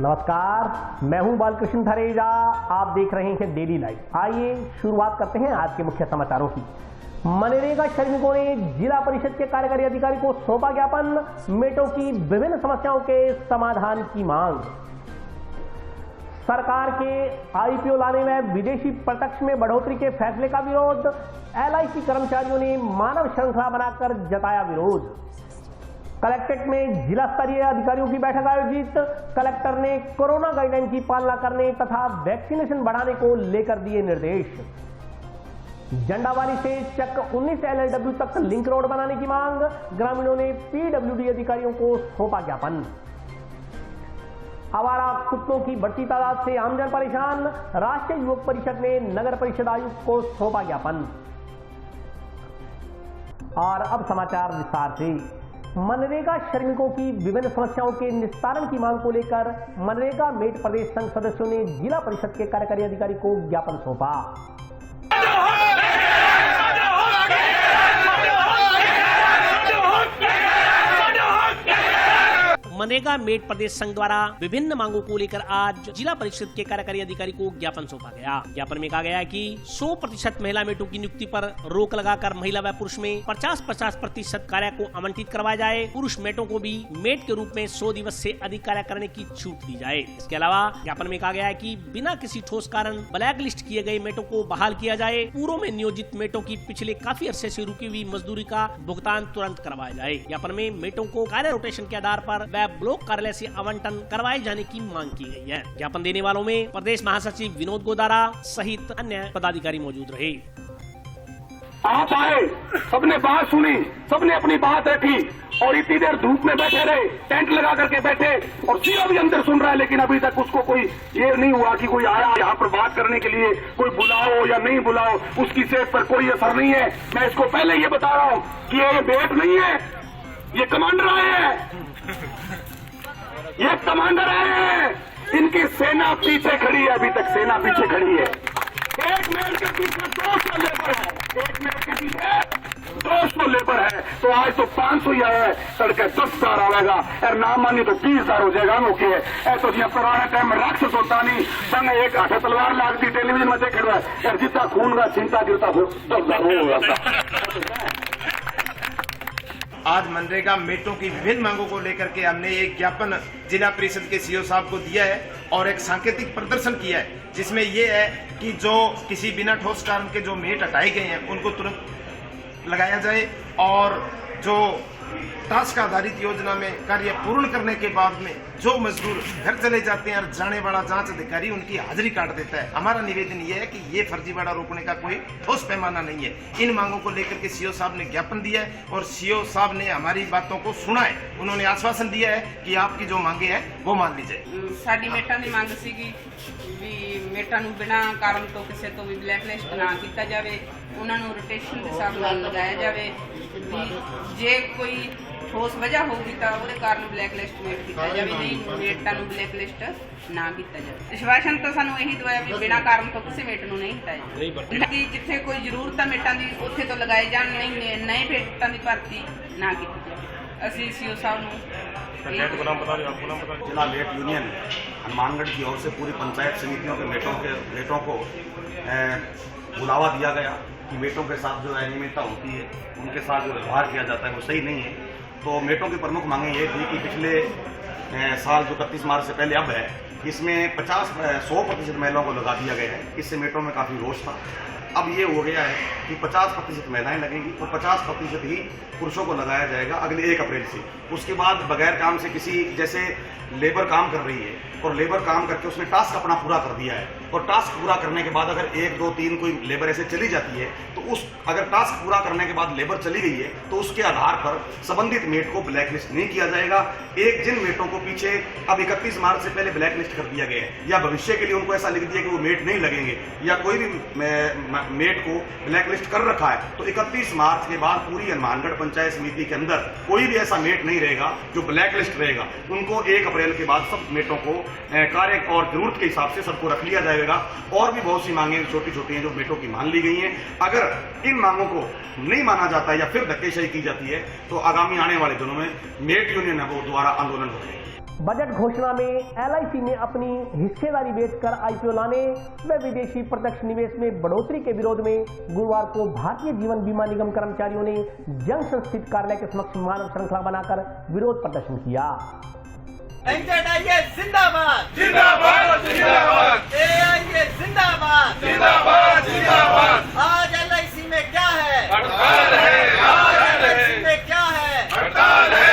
नमस्कार, मैं हूं बालकृष्ण थरेजा। आप देख रहे हैं डेली लाइव। आइए शुरुआत करते हैं आज के मुख्य समाचारों की। मनरेगा श्रमिकों ने जिला परिषद के कार्यकारी अधिकारी को सौंपा ज्ञापन, मेटों की विभिन्न समस्याओं के समाधान की मांग। सरकार के आईपीओ लाने में विदेशी प्रत्यक्ष में बढ़ोतरी के फैसले का विरोध, एलआईसी कर्मचारियों ने मानव श्रृंखला बनाकर जताया विरोध। कलेक्ट्रेट में जिला स्तरीय अधिकारियों की बैठक आयोजित, कलेक्टर ने कोरोना गाइडलाइन की पालना करने तथा वैक्सीनेशन बढ़ाने को लेकर दिए निर्देश। झंडावाली से चक 19 LLW तक लिंक रोड बनाने की मांग, ग्रामीणों ने पीडब्ल्यूडी अधिकारियों को सौंपा ज्ञापन। आवारा कुत्तों की बढ़ती तादाद से आमजन परेशान, राष्ट्रीय युवक परिषद ने नगर परिषद आयुक्त को सौंपा ज्ञापन। और अब समाचार विस्तार से। मनरेगा श्रमिकों की विभिन्न समस्याओं के निस्तारण की मांग को लेकर मनरेगा मेट प्रदेश संघ सदस्यों ने जिला परिषद के कार्यकारी अधिकारी को ज्ञापन सौंपा। मनरेगा मेट प्रदेश संघ द्वारा विभिन्न मांगों को लेकर आज जिला परिषद के कार्यकारी अधिकारी को ज्ञापन सौंपा गया। ज्ञापन में कहा गया है कि 100% महिला मेटों की नियुक्ति पर रोक लगाकर महिला व पुरुष में 50-50% कार्य को आवंटित करवाया जाए। पुरुष मेटों को भी मेट के रूप में 100 दिवस से अधिक कार्य करने की छूट दी जाए। इसके अलावा ज्ञापन में कहा गया है कि बिना किसी ठोस कारण ब्लैक लिस्ट किए गए मेटों को बहाल किया जाए। पूर्व में नियोजित मेटों की पिछले काफी अरसे से रुकी हुई मजदूरी का भुगतान तुरंत करवाया जाए। ज्ञापन में मेटों को कार्य रोटेशन के आधार पर ब्लॉक कार्यालय से आवंटन करवाए जाने की मांग की गई है। ज्ञापन देने वालों में प्रदेश महासचिव विनोद गोदारा सहित अन्य पदाधिकारी मौजूद रहे। आप आए, सबने बात सुनी, सबने अपनी बात रखी और इतनी देर धूप में बैठे रहे, टेंट लगा करके बैठे और सीओ भी अंदर सुन रहा है, लेकिन अभी तक उसको कोई ये नहीं हुआ कि कोई आया यहाँ पर बात करने के लिए, कोई बुलाओ या नहीं बुलाओ, उसकी सेहत पर कोई असर नहीं है। मैं इसको पहले ये बता रहा हूँ कि ये बेट नहीं है, ये कमांडर आए हैं, ये कमांडर आए हैं, इनकी सेना पीछे खड़ी है। अभी तक सेना पीछे खड़ी है। एक मिनट के पीछे 200 लेबर है, एक मिनट के पीछे 200 लेबर है, तो आज तो 500 ही आया है, तड़के 10,000 आवेगा और ना मानी तो 20,000 हो जाएगा। ओके ऐसा जिया पुराना टाइम में राक्षस होता नहीं, संग एक हाथे तलवार लागती, टेलीविजन में देख रहा है, जितना खून का चिंता गिरता 10,000 होगा। आज मनरेगा मेटों की विभिन्न मांगों को लेकर के हमने एक ज्ञापन जिला परिषद के सीओ साहब को दिया है और एक सांकेतिक प्रदर्शन किया है, जिसमें यह है कि जो किसी बिना ठोस कारण के जो मेट हटाए गए हैं उनको तुरंत लगाया जाए और जो टास्क आधारित योजना में कार्य पूर्ण करने के बाद में जो मजदूर घर चले जाते हैं और जाने वाला जांच अधिकारी उनकी हाजिरी काट देता है। हमारा निवेदन ये है कि ये फर्जीवाड़ा रोकने का कोई ठोस पैमाना नहीं है। इन मांगों को लेकर के सीओ साहब ने ज्ञापन दिया है और सीओ साहब ने हमारी बातों को सुना है। उन्होंने आश्वासन दिया है कि आपकी जो मांगे हैं वो मान ली जाए। साडी मेटा की मांग सी भी मेटा बिना कारण तो किसी तो भी ब्लैकलिस्ट ना किया जाए, उन्होंने रोटेशन के हिसाब से लगाया जाए। जे कोई ठोस वजह होगी तो वो कारण ब्लैकलिस्ट मेट किया जाए, नहीं मेटा ब्लैकलिस्ट ना किया जाए। विश्वासन तो सानू यही दवाया भी बिना कारण तो किसी मेट नूं नहीं हटाया जाए। जिथे कोई जरूरत है मेटा की उत्थे तो लगाए जान, नहीं नए मेटा की भर्ती ना की जाए। असीं सीओ साहब नूं जिला मेट यूनियन हनुमानगढ़ की ओर से पूरी पंचायत समितियों के मेटों को बुलावा दिया गया कि मेटों के साथ जो अनियमितता होती है, उनके साथ जो व्यवहार किया जाता है वो सही नहीं है। तो मेटों की प्रमुख मांगें ये थी कि पिछले साल जो 31 मार्च से पहले अब है, इसमें 100% महिलाओं को लगा दिया गया है। इससे मेटों में काफ़ी रोष था। अब ये हो गया है कि 50% महिलाएं लगेंगी और 50% ही पुरुषों को लगाया जाएगा अगले 1 अप्रैल से। उसके बाद बगैर काम से किसी जैसे लेबर काम कर रही है और लेबर काम करके उसने टास्क अपना पूरा कर दिया है और टास्क पूरा करने के बाद अगर 1, 2, 3 कोई लेबर ऐसे चली जाती है तो अगर टास्क पूरा करने के बाद लेबर चली गई है तो उसके आधार पर संबंधित मेट को ब्लैकलिस्ट नहीं किया जाएगा। जिन मेटों को पीछे अब 31 मार्च से पहले ब्लैकलिस्ट कर दिया गया है या भविष्य के लिए उनको ऐसा लिख दिया कि वो मेट नहीं लगेंगे या कोई भी मेट को ब्लैकलिस्ट कर रखा है, तो 31 मार्च के बाद पूरी हनुमानगढ़ पंचायत समिति के अंदर कोई भी ऐसा मेट नहीं रहेगा जो ब्लैकलिस्ट रहेगा। उनको 1 अप्रैल के बाद सब मेटों को कार्य और जरूरत के हिसाब से सबको रख लिया जाएगा। और भी बहुत सी मांगे छोटी छोटी हैं जो मेटों की मान ली गई हैं। अगर इन मांगों को नहीं माना जाता या फिर धक्केशाही की जाती है तो आगामी आने वाले दिनों में मेट यूनियन है वो दोबारा आंदोलन करेगी। बजट घोषणा में एलआईसी ने अपनी हिस्सेदारी बेचकर आईपीओ लाने व विदेशी प्रत्यक्ष निवेश में बढ़ोतरी के विरोध में गुरुवार को भारतीय जीवन बीमा निगम कर्मचारियों ने जंक्शन स्थित कार्यालय के समक्ष मानव श्रृंखला बनाकर विरोध प्रदर्शन किया। जिंदाबाद जिंदाबाद जिंदाबाद, एआईए जिंदाबाद जिंदाबाद जिंदाबाद। आज एलआईसी में क्या है? हड़ताल है। आज एलआईसी में क्या है? हड़ताल है।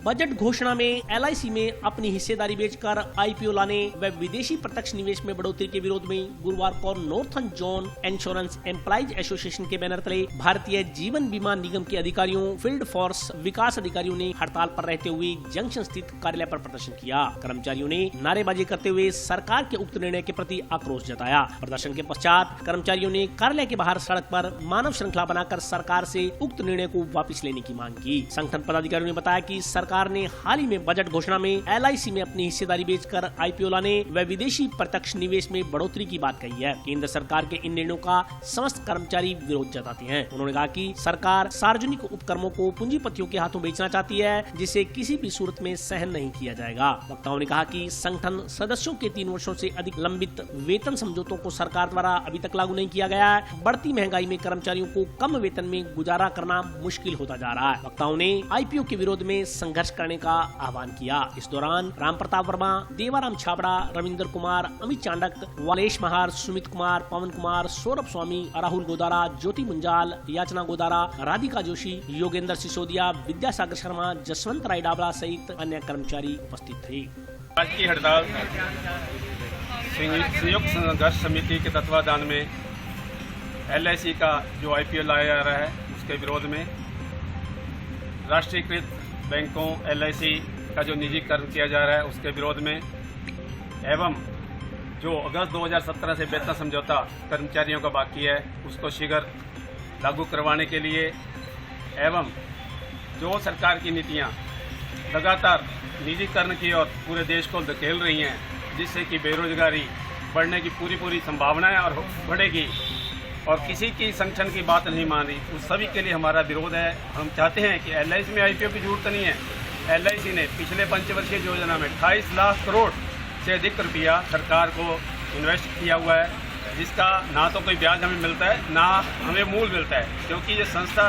बजट घोषणा में एलआईसी में अपनी हिस्सेदारी बेचकर आईपीओ लाने व विदेशी प्रत्यक्ष निवेश में बढ़ोतरी के विरोध में गुरुवार को northern zone insurance employees association के बैनर तले भारतीय जीवन बीमा निगम के अधिकारियों, फील्ड फोर्स विकास अधिकारियों ने हड़ताल पर रहते हुए जंक्शन स्थित कार्यालय पर प्रदर्शन किया। कर्मचारियों ने नारेबाजी करते हुए सरकार के उक्त निर्णय के प्रति आक्रोश जताया। प्रदर्शन के पश्चात कर्मचारियों ने कार्यालय के बाहर सड़क पर मानव श्रृंखला बनाकर सरकार से उक्त निर्णय को वापस लेने की मांग की। संगठन पदाधिकारियों ने बताया कि सरकार ने हाल ही में बजट घोषणा में एलआईसी में अपनी हिस्सेदारी बेचकर आईपीओ लाने व विदेशी प्रत्यक्ष निवेश में बढ़ोतरी की बात कही है। केंद्र सरकार के इन निर्णयों का समस्त कर्मचारी विरोध जताते हैं। उन्होंने कहा कि सरकार सार्वजनिक उपक्रमों को पूंजीपतियों के हाथों बेचना चाहती है, जिसे किसी भी सूरत में सहन नहीं किया जाएगा। वक्ताओं ने कहा कि संगठन सदस्यों के 3 वर्षों से अधिक लंबित वेतन समझौतों को सरकार द्वारा अभी तक लागू नहीं किया गया है। बढ़ती महंगाई में कर्मचारियों को कम वेतन में गुजारा करना मुश्किल होता जा रहा है। वक्ताओं ने आईपीओ के विरोध में संघर्ष करने का आह्वान किया। इस दौरान राम प्रताप वर्मा, देवाराम छाबड़ा, रविंद्र कुमार, अमित चांडक, वालेश महार, सुमित कुमार, पवन कुमार, सौरभ स्वामी, राहुल गोदारा, ज्योति मुंजाल, याचना गोदारा, राधिका जोशी, योगेंद्र सिसोदिया, विद्यासागर शर्मा, जसवंत राय डाबला सहित अन्य कर्मचारी उपस्थित थे। आज की हड़ताल संयुक्त संघर्ष समिति के तत्वाधान में एलआईसी का जो आईपीओ लाया जा रहा है उसके विरोध में, राष्ट्रीयकृत बैंकों एलआईसी का जो निजीकरण किया जा रहा है उसके विरोध में, एवं जो अगस्त 2017 से वेतन समझौता कर्मचारियों का बाकी है उसको शीघ्र लागू करवाने के लिए, एवं जो सरकार की नीतियां लगातार निजीकरण की ओर पूरे देश को धकेल रही हैं, जिससे कि बेरोजगारी बढ़ने की पूरी संभावना है और बढ़ेगी, और किसी की संगठन की बात नहीं मान रही, उस सभी के लिए हमारा विरोध है। हम चाहते हैं कि एलआईसी में आईपीओ की जरूरत नहीं है। एलआईसी ने पिछले पंचवर्षीय योजना में 28 लाख करोड़ से अधिक रुपया सरकार को इन्वेस्ट किया हुआ है, जिसका ना तो कोई ब्याज हमें मिलता है ना हमें मूल मिलता है, क्योंकि ये संस्था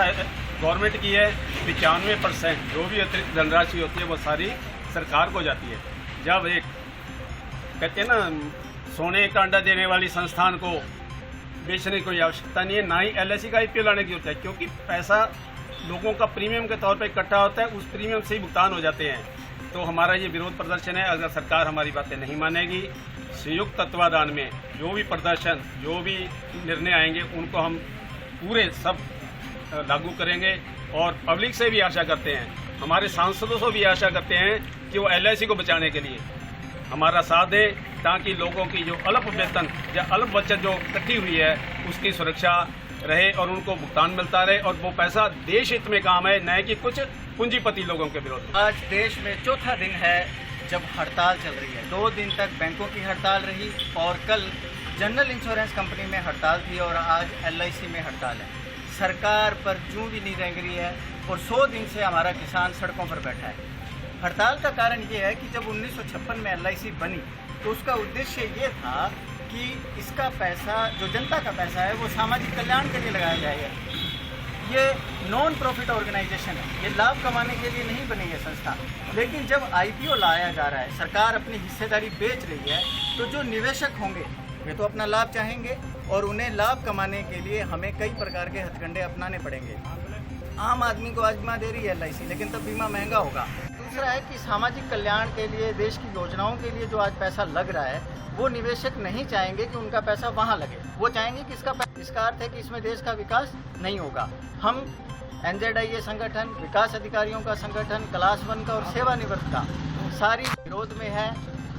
गवर्नमेंट की है। 95% जो भी अतिरिक्त धनराशि होती है वो सारी सरकार को जाती है। जब एक कहते हैं ना, सोने का अंडा देने वाली संस्थान को बेचने की कोई आवश्यकता नहीं है, ना ही एलआईसी का आईपीओ लाने की होता है, क्योंकि पैसा लोगों का प्रीमियम के तौर पर इकट्ठा होता है, उस प्रीमियम से ही भुगतान हो जाते हैं। तो हमारा ये विरोध प्रदर्शन है। अगर सरकार हमारी बातें नहीं मानेगी, संयुक्त तत्वाधान में जो भी प्रदर्शन, जो भी निर्णय आएंगे उनको हम पूरे सब लागू करेंगे। और पब्लिक से भी आशा करते हैं, हमारे सांसदों से भी आशा करते हैं कि वो एलआईसी को बचाने के लिए हमारा साथ दे, ताकि लोगों की जो अल्प वेतन या अल्प बचत जो इकट्ठी हुई है उसकी सुरक्षा रहे और उनको भुगतान मिलता रहे, और वो पैसा देश हित में काम है, न कि कुछ पूंजीपति लोगों के विरोध। आज देश में चौथा दिन है जब हड़ताल चल रही है। 2 दिन तक बैंकों की हड़ताल रही और कल जनरल इंश्योरेंस कंपनी में हड़ताल थी और आज एलआईसी में हड़ताल है। सरकार पर जूं भी नहीं रेंग रही है और 100 दिन से हमारा किसान सड़कों पर बैठा है। हड़ताल का कारण ये है कि जब 1956 में एलआईसी बनी तो उसका उद्देश्य ये था कि इसका पैसा, जो जनता का पैसा है, वो सामाजिक कल्याण के लिए लगाया जाएगा। ये नॉन प्रॉफिट ऑर्गेनाइजेशन है, ये लाभ कमाने के लिए नहीं बनी है संस्था। लेकिन जब आईपीओ लाया जा रहा है, सरकार अपनी हिस्सेदारी बेच रही है, तो जो निवेशक होंगे वे तो अपना लाभ चाहेंगे और उन्हें लाभ कमाने के लिए हमें कई प्रकार के हथकंडे अपनाने पड़ेंगे। आम आदमी को आज बीमा दे रही है एलआईसी, लेकिन तब बीमा महंगा होगा। दूसरा है कि सामाजिक कल्याण के लिए, देश की योजनाओं के लिए जो आज पैसा लग रहा है, वो निवेशक नहीं चाहेंगे कि उनका पैसा वहाँ लगे। वो चाहेंगे कि इसका अर्थ है कि इसमें देश का विकास नहीं होगा। हम एनजेडआईए संगठन, विकास अधिकारियों का संगठन, क्लास 1 का और सेवानिवृत्त का सारी विरोध में है।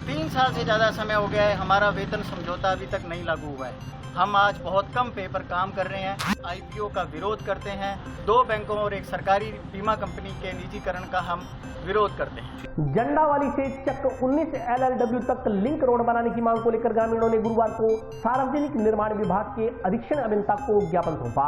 3 साल से ज़्यादा समय हो गया है, हमारा वेतन समझौता अभी तक नहीं लागू हुआ है। हम आज बहुत कम पे पर काम कर रहे हैं, आईपीओ का विरोध करते हैं। 2 बैंकों और एक सरकारी बीमा कंपनी के निजीकरण का हम विरोध करते हैं। जंडावाली से चक 19 LLW तक लिंक रोड बनाने की मांग को लेकर ग्रामीणों ने गुरुवार को सार्वजनिक निर्माण विभाग के अधीक्षण अभियंता को ज्ञापन सौंपा।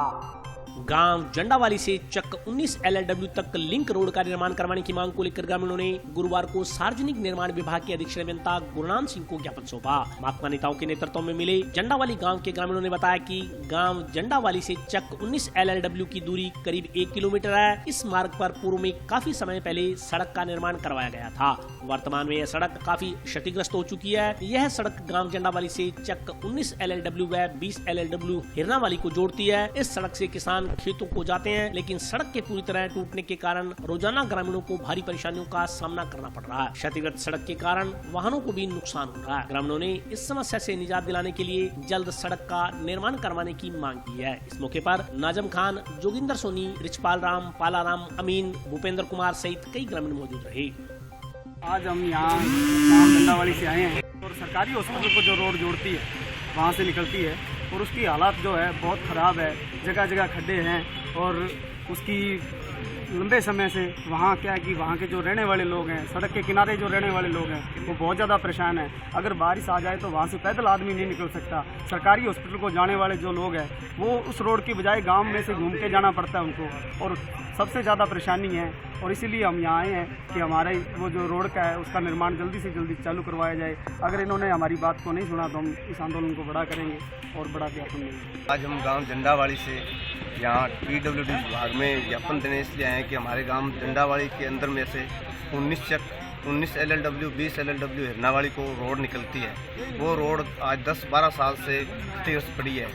गांव जंडावाली से चक 19 LLW तक लिंक रोड का निर्माण करवाने की मांग को लेकर ग्रामीणों ने गुरुवार को सार्वजनिक निर्माण विभाग के अधीक्षण अभियंता गुरुनाम सिंह को ज्ञापन सौंपा। माकपा नेताओं के नेतृत्व में मिले जंडावाली गांव के ग्रामीणों ने बताया कि गांव जंडावाली से चक 19 LLW की दूरी करीब 1 किलोमीटर है। इस मार्ग पर पूर्व में काफी समय पहले सड़क का निर्माण करवाया गया था। वर्तमान में यह सड़क काफी क्षतिग्रस्त हो चुकी है। यह सड़क गांव जंडावाली से चक 19 LLW व 20 LLW हिरनावाली को जोड़ती है। इस सड़क से किसान खेतों को जाते हैं, लेकिन सड़क के पूरी तरह टूटने के कारण रोजाना ग्रामीणों को भारी परेशानियों का सामना करना पड़ रहा है। क्षतिग्रस्त सड़क के कारण वाहनों को भी नुकसान हो रहा है। ग्रामीणों ने इस समस्या से निजात दिलाने के लिए जल्द सड़क का निर्माण करवाने की मांग की है। इस मौके पर नाजम खान, जोगिंदर सोनी, रिचपाल राम, पाला राम, अमीन, भूपेंद्र कुमार सहित कई ग्रामीण मौजूद रहे। आज हम यहाँ गाँव जंडावाली से आए हैं और सरकारी हॉस्पिटल को जो रोड जोड़ती है वहाँ से निकलती है और उसकी हालत जो है बहुत ख़राब है। जगह जगह खड्डे हैं और उसकी लंबे समय से वहाँ क्या है कि वहाँ के जो रहने वाले लोग हैं, सड़क के किनारे जो रहने वाले लोग हैं, वो बहुत ज़्यादा परेशान हैं। अगर बारिश आ जाए तो वहाँ से पैदल आदमी नहीं निकल सकता। सरकारी हॉस्पिटल को जाने वाले जो लोग हैं वो उस रोड की बजाय गांव में से घूम के जाना पड़ता है उनको, और सबसे ज़्यादा परेशानी है। और इसीलिए हम यहाँ आए हैं कि हमारे वो जो रोड का है उसका निर्माण जल्दी से जल्दी चालू करवाया जाए। अगर इन्होंने हमारी बात को नहीं सुना तो हम इस आंदोलन को बड़ा करेंगे और बड़ा ज्ञापन देंगे। आज हम गांव जंडावाली से यहाँ PWD विभाग में ज्ञापन देने इसलिए आए हैं कि हमारे गांव जंडावाली के अंदर में से 19 LLW 20 LLW हिरनावाली को रोड निकलती है। वो रोड आज 10-12 साल से क्षतिग्रस्त पड़ी है।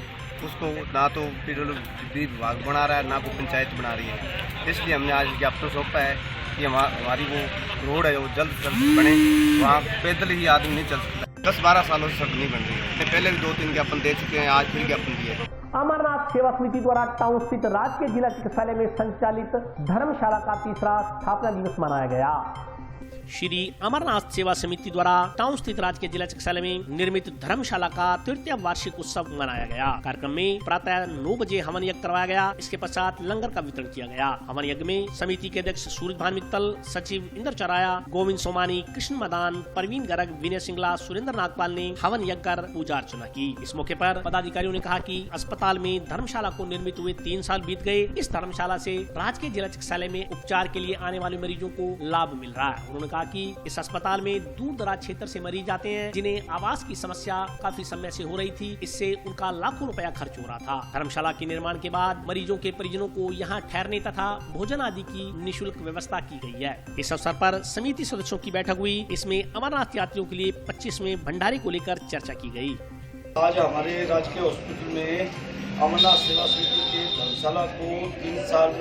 उसको ना तो PWD विभाग बना रहा है, ना कोई पंचायत बना रही है। इसलिए हमने आज ज्ञापन सौंपा है कि हमारी वो रोड है वो जल्द से जल्द बने। वहाँ पैदल ही आदमी नहीं चल सकता। 10-12 सालों से सड़क नहीं बन रही है। पहले भी 2-3 ज्ञापन दे चुके हैं, आज फिर ज्ञापन दिए। अमरनाथ सेवा समिति द्वारा टाउन स्थित राजकीय जिला चिकित्सालय में संचालित धर्मशाला का तीसरा स्थापना दिवस मनाया गया। श्री अमरनाथ सेवा समिति द्वारा टाउन स्थित राजकीय जिला चिकित्सालय में निर्मित धर्मशाला का तृतीय वार्षिक उत्सव मनाया गया। कार्यक्रम में प्रातः 9 बजे हवन यज्ञ करवाया गया। इसके पश्चात लंगर का वितरण किया गया। हवन यज्ञ में समिति के अध्यक्ष सूरज भान मित्तल, सचिव इंद्र चराया, गोविंद सोमानी, कृष्ण मदान, परवीन गर्ग, विनय सिंगला, सुरेंद्र नागपाल ने हवन यज्ञ कर पूजा अर्चना की। इस मौके पर पदाधिकारियों ने कहा कि अस्पताल में धर्मशाला को निर्मित हुए 3 साल बीत गए। इस धर्मशाला से राजकीय जिला चिकित्सालय में उपचार के लिए आने वाले मरीजों को लाभ मिल रहा है। उन्होंने कहा कि इस अस्पताल में दूर दराज क्षेत्र से मरीज आते हैं जिन्हें आवास की समस्या काफी समय से हो रही थी। इससे उनका लाखों रुपया खर्च हो रहा था। धर्मशाला के निर्माण के बाद मरीजों के परिजनों को यहाँ ठहरने तथा भोजन आदि की निःशुल्क व्यवस्था की गई है। इस अवसर पर समिति सदस्यों की बैठक हुई। इसमें अमरनाथ यात्रियों के लिए 25वें भंडारे को लेकर चर्चा की गई। आज हमारे राजकीय हॉस्पिटल में अमरनाथ सेवा समिति के धर्मशाला को 3 साल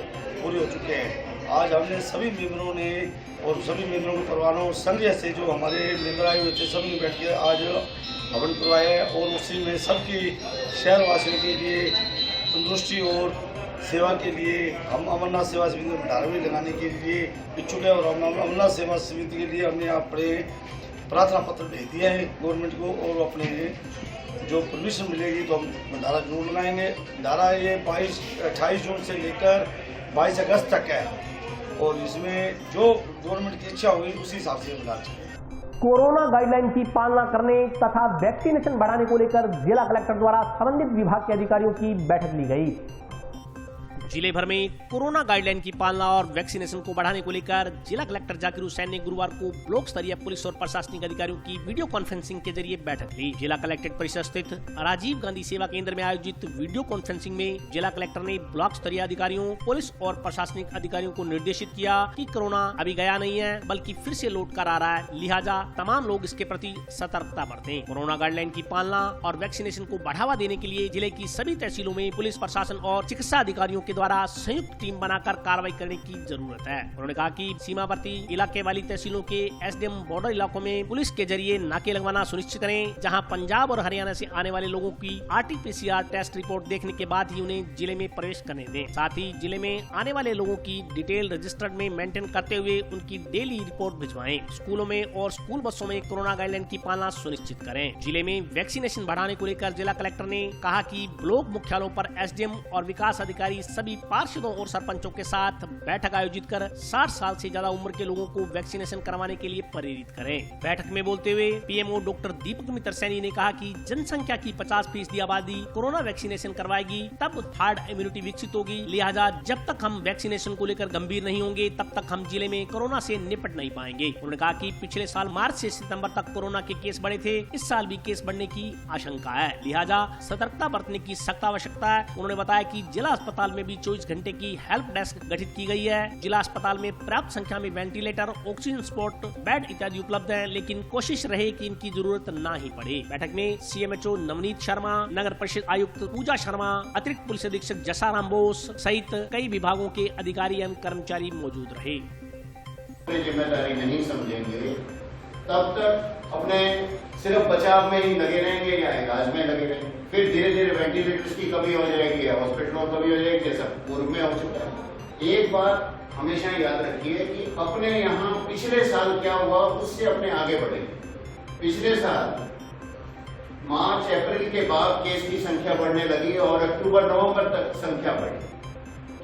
पूरे हो चुके हैं। आज हमने सभी मेंबरों ने और सभी मेंबरों के परिवारों संघ से जो हमारे मेंबर आए हुए थे सभी ने बैठ के आज हवन करवाया है और उसी में सबकी शहरवासियों के लिए तंदुरुस्ती और सेवा के लिए हम अमरनाथ सेवा समिति में भंडारा भी लगाने के लिए इच्छुक है। और हम अमरनाथ सेवा समिति के लिए हमने अपने प्रार्थना पत्र भेज दिया है गवर्नमेंट को और अपने जो परमिशन मिलेगी तो हम भंडारा जरूर लगाएंगे। भंडारा ये 28 जून से लेकर 22 अगस्त तक है और इसमें जो गवर्नमेंट की इच्छा होगी उसी हिसाब से भंडारा चलेगा। कोरोना गाइडलाइन की पालना करने तथा वैक्सीनेशन बढ़ाने को लेकर जिला कलेक्टर द्वारा संबंधित विभाग के अधिकारियों की बैठक ली गई। जिले भर में कोरोना गाइडलाइन की पालना और वैक्सीनेशन को बढ़ाने को लेकर जिला कलेक्टर जाकिर हुसैन ने गुरुवार को ब्लॉक स्तरीय पुलिस और प्रशासनिक अधिकारियों की वीडियो कॉन्फ्रेंसिंग के जरिए बैठक ली। जिला कलेक्ट्रेट परिसर स्थित राजीव गांधी सेवा केंद्र में आयोजित वीडियो कॉन्फ्रेंसिंग में जिला कलेक्टर ने ब्लॉक स्तरीय अधिकारियों, पुलिस और प्रशासनिक अधिकारियों को निर्देशित किया कि कोरोना अभी गया नहीं है बल्कि फिर से लौट कर आ रहा है, लिहाजा तमाम लोग इसके प्रति सतर्कता बरतें। कोरोना गाइडलाइन की पालना और वैक्सीनेशन को बढ़ावा देने के लिए जिले की सभी तहसीलों में पुलिस प्रशासन और चिकित्सा अधिकारियों के द्वारा संयुक्त टीम बनाकर कार्रवाई करने की जरूरत है। उन्होंने कहा कि सीमावर्ती इलाके वाली तहसीलों के एसडीएम बॉर्डर इलाकों में पुलिस के जरिए नाके लगवाना सुनिश्चित करें, जहां पंजाब और हरियाणा से आने वाले लोगों की RT-PCR टेस्ट रिपोर्ट देखने के बाद ही उन्हें जिले में प्रवेश करने दें। साथ ही जिले में आने वाले लोगों की डिटेल रजिस्टर्ड में मेंटेन करते हुए उनकी डेली रिपोर्ट भिजवाएं। स्कूलों में और स्कूल बसों में कोरोना गाइडलाइन की पालना सुनिश्चित करें। जिले में वैक्सीनेशन बढ़ाने को लेकर जिला कलेक्टर ने कहा कि ब्लॉक मुख्यालयों पर एसडीएम और विकास अधिकारी सभी सभी पार्षदों और सरपंचों के साथ बैठक आयोजित कर 60 साल से ज्यादा उम्र के लोगों को वैक्सीनेशन करवाने के लिए प्रेरित करें। बैठक में बोलते हुए पीएमओ डॉक्टर दीपक मित्र सैनी ने कहा कि जनसंख्या की 50% आबादी कोरोना वैक्सीनेशन करवाएगी, तब हार्ड इम्यूनिटी विकसित होगी। लिहाजा जब तक हम वैक्सीनेशन को लेकर गंभीर नहीं होंगे, तब तक हम जिले में कोरोना से निपट नहीं पाएंगे। उन्होंने कहा कि पिछले साल मार्च से सितंबर तक कोरोना के केस बढ़े थे, इस साल भी केस बढ़ने की आशंका है, लिहाजा सतर्कता बरतने की सख्त आवश्यकता है। उन्होंने बताया कि जिला अस्पताल में भी 24 घंटे की हेल्प डेस्क गठित की गई है। जिला अस्पताल में पर्याप्त संख्या में वेंटिलेटर, ऑक्सीजन स्पॉट, बेड इत्यादि उपलब्ध है, लेकिन कोशिश रहे कि इनकी जरूरत ना ही पड़े। बैठक में सीएमएचओ नवनीत शर्मा, नगर परिषद आयुक्त पूजा शर्मा, अतिरिक्त पुलिस अधीक्षक जसाराम बोस सहित कई विभागों के अधिकारी एवं कर्मचारी मौजूद रहे। जिम्मेदारी नहीं समझेंगे तब तक अपने सिर्फ बचाव में ही लगे रहेंगे या इलाज में लगे रहेंगे, फिर धीरे धीरे वेंटिलेटर्स की कमी हो जाएगी, हॉस्पिटलों की कमी हो जाएगी, जैसा पूर्व में हो चुका है। एक बात हमेशा याद रखिए कि अपने यहाँ पिछले साल क्या हुआ उससे अपने आगे बढ़े। पिछले साल मार्च अप्रैल के बाद केस की संख्या बढ़ने लगी और अक्टूबर नवंबर तक संख्या बढ़ी।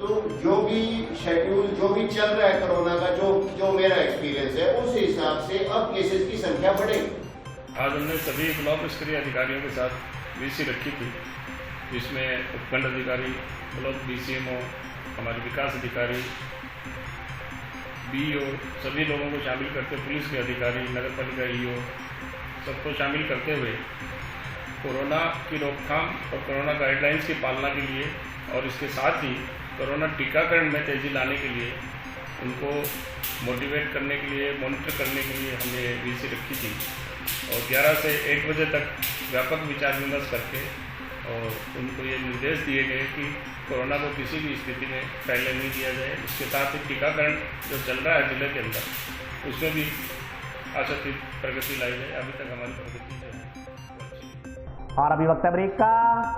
तो जो भी शेड्यूल जो भी चल रहा है कोरोना का, जो मेरा एक्सपीरियंस है, उस हिसाब से अब केसेस की संख्या बढ़ेगी। आज हमने सभी ब्लॉक स्तरीय अधिकारियों के साथ वीसी रखी थी, जिसमें उपखंड अधिकारी, ब्लॉक डीसीएमओ, हमारे विकास अधिकारी, बीईओ, सभी लोगों को शामिल करते, पुलिस के अधिकारी, नगर पालिका ईओ, सबको शामिल करते हुए कोरोना की रोकथाम और कोरोना गाइडलाइंस की पालना के लिए और इसके साथ ही कोरोना टीकाकरण में तेजी लाने के लिए उनको मोटिवेट करने के लिए, मॉनिटर करने के लिए हमने वीसी रखी थी और 11 से 1 बजे तक व्यापक विचार विमर्श करके और उनको ये निर्देश दिए गए कि कोरोना को किसी भी स्थिति में फैलने नहीं दिया जाए। इसके साथ ही टीकाकरण जो चल रहा है जिले के अंदर, उसमें भी आशातीत प्रगति लाई जाए। अभी तक हमारी प्रगति जो है। और अभी वक्त है ब्रेक का।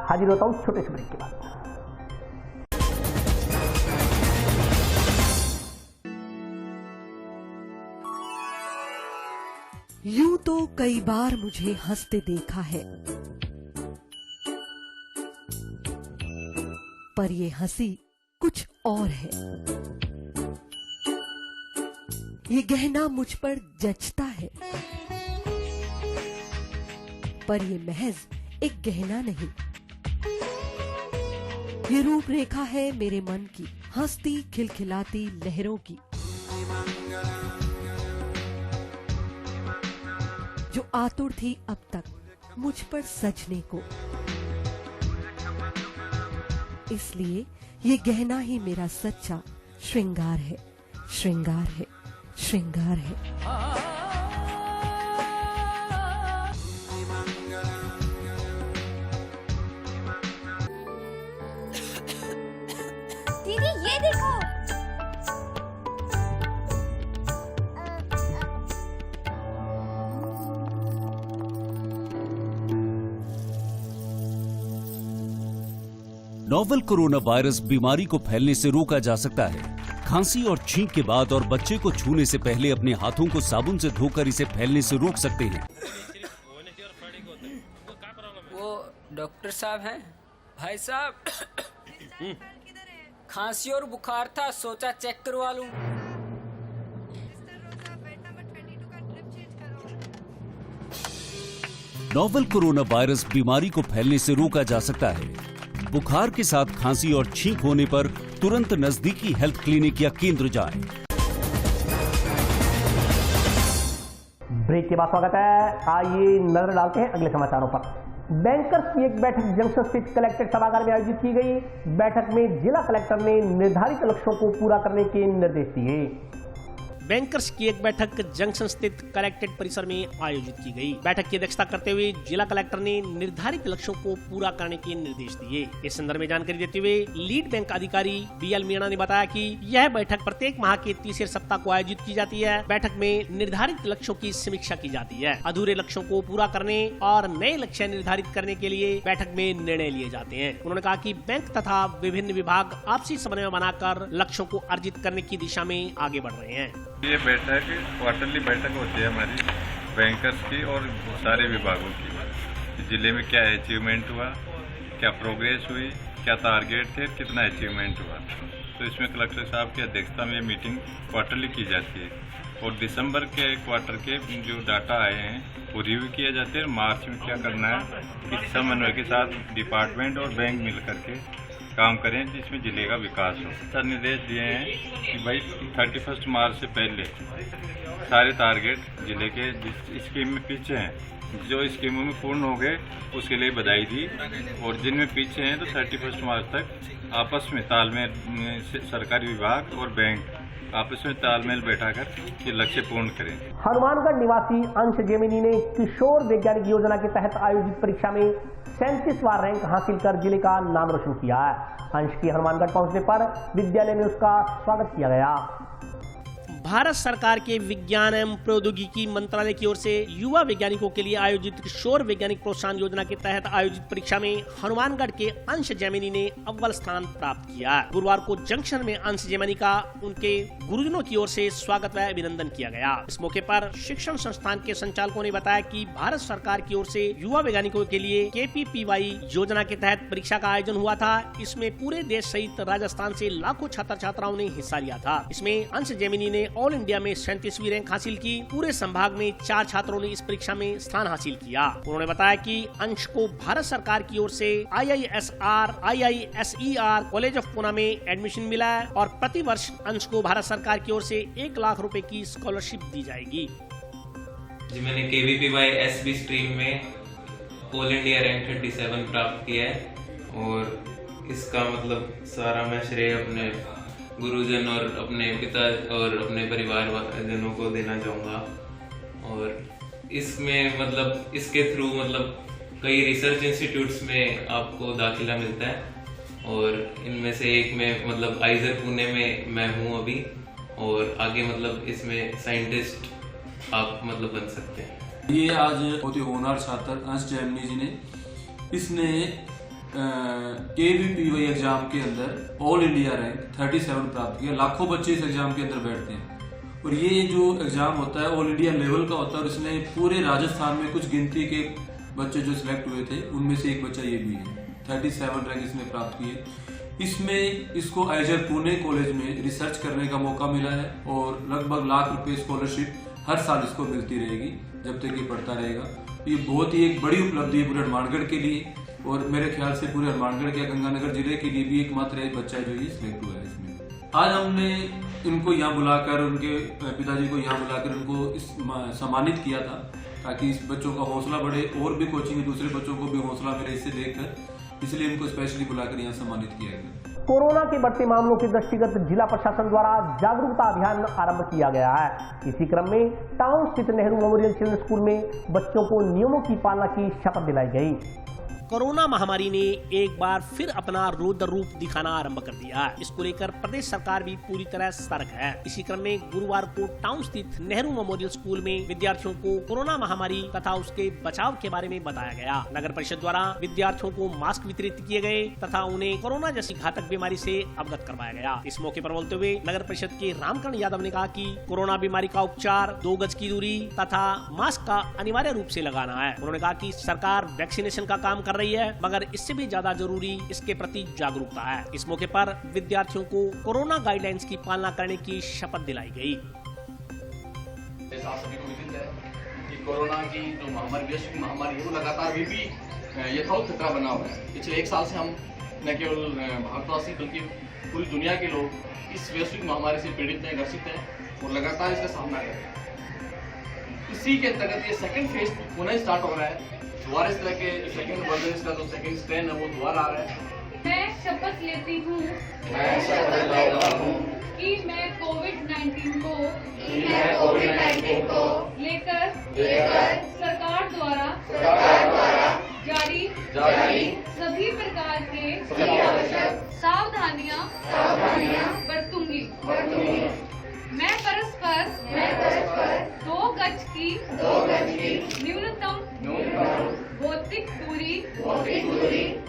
हाजिर होता हूँ छोटे से ब्रेक के बाद। यूं तो कई बार मुझे हंसते देखा है, पर ये हंसी कुछ और है। ये गहना मुझ पर जचता है, पर ये महज एक गहना नहीं, ये रूपरेखा है मेरे मन की, हंसती खिलखिलाती लहरों की, जो आतुर थी अब तक मुझ पर सजने को। इसलिए ये गहना ही मेरा सच्चा श्रृंगार है, श्रृंगार है, श्रृंगार है। दीदी ये देखो, नोवेल कोरोना वायरस बीमारी को फैलने से रोका जा सकता है। खांसी और छींक के बाद और बच्चे को छूने से पहले अपने हाथों को साबुन से धोकर इसे फैलने से रोक सकते हैं। वो डॉक्टर साहब हैं? भाई साहब खांसी और बुखार था, सोचा चेक करवा लूं। नोवेल कोरोना वायरस बीमारी को फैलने से रोका जा सकता है। बुखार के साथ खांसी और छींक होने पर तुरंत नजदीकी हेल्थ क्लिनिक या केंद्र जाएं। ब्रेक के बाद स्वागत है। आइए नजर डालते हैं अगले समाचारों पर। बैंकर्स की एक बैठक जंक्शन स्थित कलेक्ट्रेट सभागार में आयोजित की गई। बैठक में जिला कलेक्टर ने निर्धारित लक्ष्यों को पूरा करने के निर्देश दिए। बैंकर्स की एक बैठक जंक्शन स्थित कलेक्ट्रेट परिसर में आयोजित की गई। बैठक की अध्यक्षता करते हुए जिला कलेक्टर ने निर्धारित लक्ष्यों को पूरा करने के निर्देश दिए। इस संदर्भ में जानकारी देते हुए लीड बैंक अधिकारी बीएल मीणा ने बताया कि यह बैठक प्रत्येक माह के तीसरे सप्ताह को आयोजित की जाती है। बैठक में निर्धारित लक्ष्यों की समीक्षा की जाती है। अधूरे लक्ष्यों को पूरा करने और नए लक्ष्य निर्धारित करने के लिए बैठक में निर्णय लिए जाते हैं। उन्होंने कहा कि बैंक तथा विभिन्न विभाग आपसी समन्वय बनाकर लक्ष्यों को अर्जित करने की दिशा में आगे बढ़ रहे हैं। ये बैठक क्वार्टरली बैठक होती है हमारी बैंकर्स की और सारे विभागों की। जिले में क्या अचीवमेंट हुआ, क्या प्रोग्रेस हुई क्या टारगेट थे, कितना अचीवमेंट हुआ। तो इसमें कलेक्टर साहब की अध्यक्षता में मीटिंग क्वार्टरली की जाती है और दिसंबर के क्वार्टर के जो डाटा आए हैं वो रिव्यू किए जाते हैं। मार्च में क्या करना है कि समन्वय के साथ डिपार्टमेंट और बैंक मिल करके काम करें जिसमें जिले का विकास हो। सर निर्देश दिए हैं कि भाई 31 मार्च से पहले सारे टारगेट जिले के जिस स्कीम में पीछे हैं, जो स्कीमों में पूर्ण हो गए उसके लिए बधाई दी, और जिनमें पीछे हैं तो 31 मार्च तक आपस में तालमेल सरकारी विभाग और बैंक आपस में तालमेल बैठाकर ये लक्ष्य पूर्ण करें। हनुमानगढ़ निवासी अंश जेमिनी ने किशोर वैज्ञानिक योजना के तहत आयोजित परीक्षा में 37वां रैंक हासिल कर जिले का नाम रोशन किया है। अंश के हनुमानगढ़ पहुंचने पर विद्यालय में उसका स्वागत किया गया। भारत सरकार के विज्ञान एवं प्रौद्योगिकी मंत्रालय की ओर से युवा वैज्ञानिकों के लिए आयोजित किशोर वैज्ञानिक प्रोत्साहन योजना के तहत आयोजित परीक्षा में हनुमानगढ़ के अंश जैमिनी ने अव्वल स्थान प्राप्त किया। गुरुवार को जंक्शन में अंश जैमिनी का उनके गुरुजनों की ओर से स्वागत व अभिनंदन किया गया। इस मौके पर शिक्षण संस्थान के संचालकों ने बताया कि भारत सरकार की ओर से युवा वैज्ञानिकों के लिए KPPY योजना के तहत परीक्षा का आयोजन हुआ था। इसमें पूरे देश सहित राजस्थान से लाखों छात्र छात्राओं ने हिस्सा लिया था। इसमें अंश जैमिनी ने ऑल इंडिया में 37वीं रैंक हासिल की। पूरे संभाग में 4 छात्रों ने इस परीक्षा में स्थान हासिल किया। उन्होंने बताया कि अंश को भारत सरकार की ओर से IISR, IISER college of Poona में एडमिशन मिला है और प्रति वर्ष अंश को भारत सरकार की ओर से 1 लाख रुपए की स्कॉलरशिप दी जाएगी। जी मैंने KVPY SB स्ट्रीम में ऑल इंडिया रैंक 37 प्राप्त किया है और इसका मतलब सारा मैं श्रेय अपने गुरुजन और अपने पिता और अपने परिवार जनों को देना चाहूँगा। और इसमें मतलब इसके थ्रू मतलब कई रिसर्च इंस्टीट्यूट्स में आपको दाखिला मिलता है और इनमें से एक में मतलब आइजर पुणे में मैं हूँ अभी, और आगे मतलब इसमें साइंटिस्ट आप मतलब बन सकते हैं। ये आज बहुत ही होनहार छात्र अंश जैमिनी जी ने इसने KVPY एग्जाम के अंदर ऑल इंडिया रैंक 37 प्राप्त किया। लाखों बच्चे इस एग्जाम के अंदर बैठते हैं और ये जो एग्जाम होता है ऑल इंडिया लेवल का होता है और इसमें पूरे राजस्थान में कुछ गिनती के बच्चे जो सिलेक्ट हुए थे उनमें से एक बच्चा ये भी है। 37 रैंक इसने प्राप्त किए। इसमें इसको आइजर पुणे कॉलेज में रिसर्च करने का मौका मिला है और लगभग लाख रुपए स्कॉलरशिप हर साल इसको मिलती रहेगी जब तक ये पढ़ता रहेगा। ये बहुत ही एक बड़ी उपलब्धि है पूरे हनुमानगढ़ के लिए और मेरे ख्याल से पूरे हनुमानगढ़ के गंगानगर जिले के लिए भी एकमात्र एक बच्चा है जो ये सिलेक्ट हुआ है इसमें। आज हमने इनको यहाँ बुलाकर, उनके पिताजी को यहाँ बुलाकर उनको सम्मानित किया था ताकि इस बच्चों का हौसला बढ़े और भी कोचिंग में दूसरे बच्चों को भी हौसला मिले इससे देखकर, इसलिए इनको स्पेशली बुलाकर यहाँ सम्मानित किया गया। कोरोना के बढ़ते मामलों के दृष्टिगत जिला प्रशासन द्वारा जागरूकता अभियान आरंभ किया गया है। इसी क्रम में टाउन स्थित नेहरू मेमोरियल चिल्ड्रन स्कूल में बच्चों को नियमों की पालना की शपथ दिलाई गई। कोरोना महामारी ने एक बार फिर अपना रौद्र रूप दिखाना आरंभ कर दिया। इसको लेकर प्रदेश सरकार भी पूरी तरह सतर्क है। इसी क्रम में गुरुवार को टाउन स्थित नेहरू मेमोरियल स्कूल में विद्यार्थियों को कोरोना महामारी तथा उसके बचाव के बारे में बताया गया। नगर परिषद द्वारा विद्यार्थियों को मास्क वितरित किए गए तथा उन्हें कोरोना जैसी घातक बीमारी से अवगत करवाया गया। इस मौके पर बोलते हुए नगर परिषद के रामकरण यादव ने कहा कि कोरोना बीमारी का उपचार 2 गज की दूरी तथा मास्क का अनिवार्य रूप से लगाना है। उन्होंने कहा कि सरकार वैक्सीनेशन का काम कर रही है, मगर इससे भी ज्यादा जरूरी इसके प्रति जागरूकता है। इस मौके पर विद्यार्थियों को कोरोना गाइडलाइंस की पालना करने की शपथ दिलाई गई। आप सभी को विदित है कि कोरोना की जो महामारी, वैश्विक महामारी है, वो लगातार अभी भी यथावत खतरा बना हुआ है। पिछले 1 साल से हम न केवल भारतवासी बल्कि पूरी दुनिया के लोग इस वैश्विक महामारी से पीड़ित हैं, ग्रसित हैं और लगातार इसका सामना कर रहे हैं। इसी के अंतर्गत ये सेकंड फेज पुनः स्टार्ट हो रहा है। दोबारा इस तरह के सेकंड वर्जन इसका जो सेकंड स्ट्रेन है वो दोबारा आ रहा है। मैं शपथ लेती हूँ कि मैं कोविड-19 को लेकर सरकार द्वारा जारी सभी प्रकार के सावधानियाँ बरतूंगी। मैं परस्पर 2 गज की न्यूनतम भौतिक दूरी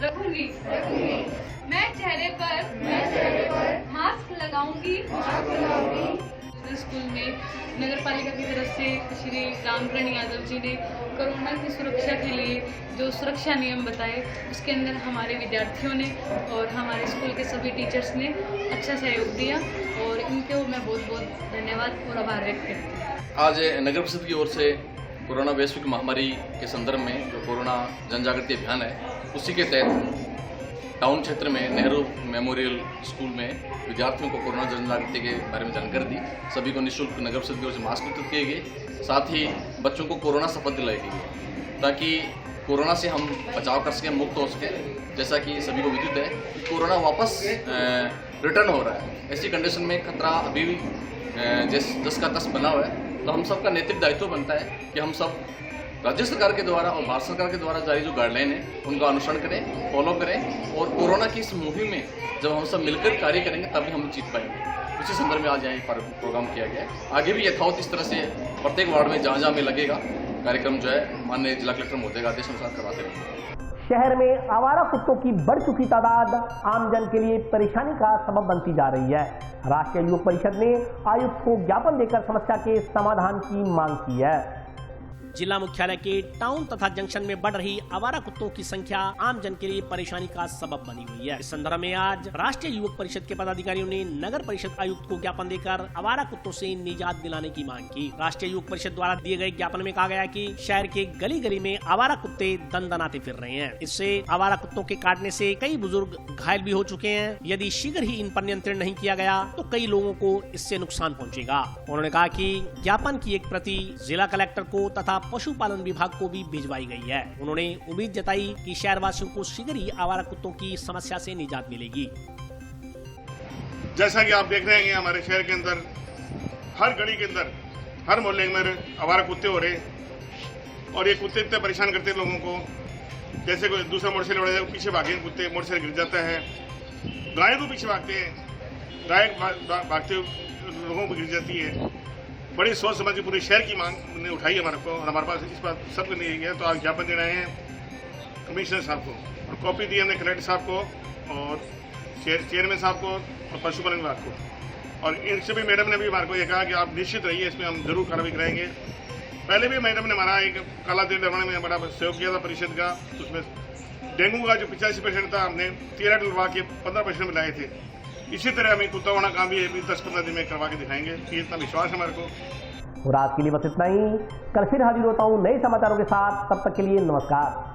रखूंगी। मैं चेहरे पर मास्क लगाऊंगी। स्कूल में नगर पालिका की तरफ से श्री रामकरण यादव जी ने कोरोना की सुरक्षा के लिए जो सुरक्षा नियम बताए, उसके अंदर हमारे विद्यार्थियों ने और हमारे स्कूल के सभी टीचर्स ने अच्छा सहयोग दिया और इनको मैं बहुत बहुत धन्यवाद और आभार व्यक्त करती हूँ। आज नगर परिषद की ओर से कोरोना वैश्विक महामारी के संदर्भ में जो कोरोना जन जागृति अभियान है, उसी के तहत टाउन क्षेत्र में नेहरू मेमोरियल स्कूल में विद्यार्थियों को कोरोना जन जागृति के बारे में जानकारी दी। सभी को निःशुल्क नगर परिषद की ओर से मास्क वितरित किए गए, साथ ही बच्चों को कोरोना शपथ दिलाई गई ताकि कोरोना से हम बचाव कर सकें, मुक्त हो सकें। जैसा कि सभी को विदित है कि कोरोना वापस रिटर्न हो रहा है, ऐसी कंडीशन में खतरा अभी भी जस का तस बना हुआ है। तो हम सबका नैतिक दायित्व बनता है कि हम सब राज्य सरकार के द्वारा और भारत सरकार के द्वारा जारी जो गाइडलाइन है उनका अनुसरण करें, फॉलो करें और कोरोना की इस मुहिम में जब हम सब मिलकर कार्य करेंगे तभी हम जीत पाएंगे। उसी संदर्भ में आज यहाँ पर प्रोग्राम किया गया है। आगे भी यथावत इस तरह से प्रत्येक वार्ड में जहाँ जहाँ में लगेगा कार्यक्रम जो है माननीय जिला कलेक्टर महोदय का आदेश अनुसार करवाते रहेंगे। शहर में आवारा कुत्तों की बढ़ चुकी तादाद आमजन के लिए परेशानी का सबब बनती जा रही है। राष्ट्रीय युवक परिषद ने आयुक्त को ज्ञापन देकर समस्या के समाधान की मांग की है। जिला मुख्यालय के टाउन तथा जंक्शन में बढ़ रही आवारा कुत्तों की संख्या आम जन के लिए परेशानी का सबब बनी हुई है। इस संदर्भ में आज राष्ट्रीय युवक परिषद के पदाधिकारियों ने नगर परिषद आयुक्त को ज्ञापन देकर आवारा कुत्तों से निजात दिलाने की मांग की। राष्ट्रीय युवक परिषद द्वारा दिए गए ज्ञापन में कहा गया कि शहर के गली गली में आवारा कुत्ते दंदनाते फिर रहे हैं। इससे आवारा कुत्तों के काटने से कई बुजुर्ग घायल भी हो चुके हैं। यदि शीघ्र ही इन पर नियंत्रण नहीं किया गया तो कई लोगों को इससे नुकसान पहुँचेगा। उन्होंने कहा कि ज्ञापन की एक प्रति जिला कलेक्टर को तथा पशुपालन विभाग को भी भिजवाई गई है। उन्होंने उम्मीद जताई कि शहरवासियों को शीघ्र ही आवारा कुत्तों की समस्या से निजात मिलेगी। जैसा कि आप देख रहे हैं हमारे शहर के अंदर हर गली के अंदर हर मोहल्ले में आवारा कुत्ते हो रहे और ये कुत्ते इतने परेशान करते हैं लोगों को। जैसे कोई दूसरा मोटरसाइकिल वाले पीछे भागे कुत्ते, मोटरसाइकिल गिर जाता है। गाय तो पीछे भागते हैं, गाय भागते लोगों को गिर जाती है। बड़ी सोच समझ के पूरे शहर की मांग ने उठाई हमारे को और हमारे पास इस बात सबको नहीं गया। तो आज ज्ञापन दे रहे हैं कमिश्नर साहब को और कॉपी दी हमने कलेक्टर साहब को और चेयरमैन साहब को और पशुपालन विभाग को। और इनसे भी मैडम ने भी हमारे को ये कहा कि आप निश्चित रहिए, इसमें हम जरूर कार्रवाई कराएंगे। पहले भी मैडम ने हमारा एक काला तिल निर्माण में बड़ा सहयोग किया था परिषद का। उसमें डेंगू का जो 85% था हमने 13 डलवा के 15% में लाए थे। इसी तरह हमें कुत्ता होना काम भी 10-15 दिन में करवा के दिखाएंगे। इतना विश्वास है हमारे को। और आज के लिए बस इतना ही। कल फिर हाजिर होता हूं नए समाचारों के साथ। तब तक के लिए नमस्कार।